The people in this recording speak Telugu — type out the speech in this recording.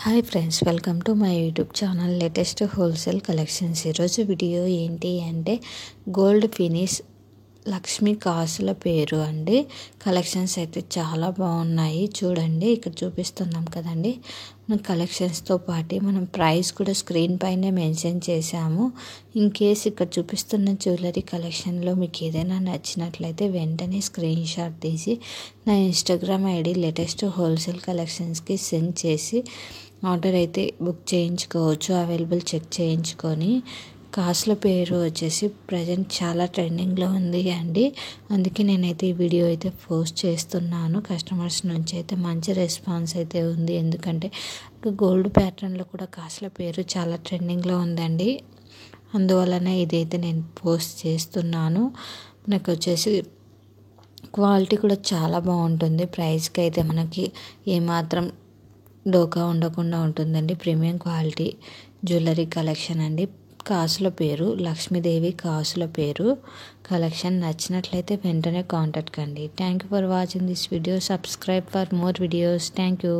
Hi friends, welcome to my YouTube channel latest wholesale collections. ఈరోజు వీడియో ఏంటి అంటే గోల్డ్ ఫినిష్ లక్ష్మీ కాసుల పేరు అండి. కలెక్షన్స్ అయితే చాలా బాగున్నాయి. చూడండి, ఇక్కడ చూపిస్తున్నాం కదండి. మన కలెక్షన్స్తో పాటు మనం ప్రైస్ కూడా స్క్రీన్ పైనే మెన్షన్ చేశాము. ఇన్ కేస్ ఇక్కడ చూపిస్తున్న జ్యువెలరీ కలెక్షన్లో మీకు ఏదైనా నచ్చినట్లయితే వెంటనే స్క్రీన్ షాట్ తీసి నా ఇన్స్టాగ్రామ్ ఐడి లేటెస్ట్ హోల్సేల్ కలెక్షన్స్కి సెండ్ చేసి ఆర్డర్ అయితే బుక్ చేయించుకోవచ్చు. అవైలబుల్ చెక్ చేయించుకొని. కాసుల పేరు వచ్చేసి ప్రజెంట్ చాలా ట్రెండింగ్లో ఉంది అండి. అందుకే నేనైతే ఈ వీడియో అయితే పోస్ట్ చేస్తున్నాను. కస్టమర్స్ నుంచి అయితే మంచి రెస్పాన్స్ అయితే ఉంది. ఎందుకంటే గోల్డ్ ప్యాటర్న్లో కూడా కాసుల పేరు చాలా ట్రెండింగ్లో ఉందండి. అందువలన ఇదైతే నేను పోస్ట్ చేస్తున్నాను. నాకు వచ్చేసి క్వాలిటీ కూడా చాలా బాగుంటుంది. ప్రైస్కి అయితే మనకి ఏమాత్రం డోకా ఉండకుండా ఉంటుందండి. ప్రీమియం క్వాలిటీ జ్యువెలరీ కలెక్షన్ అండి. కాసుల పేరు లక్ష్మీదేవి కాసుల పేరు కలెక్షన్ నచ్చినట్లయితే వెంటనే కాంటాక్ట్ కండి. Thank you for watching this video. Subscribe for more videos. Thank you.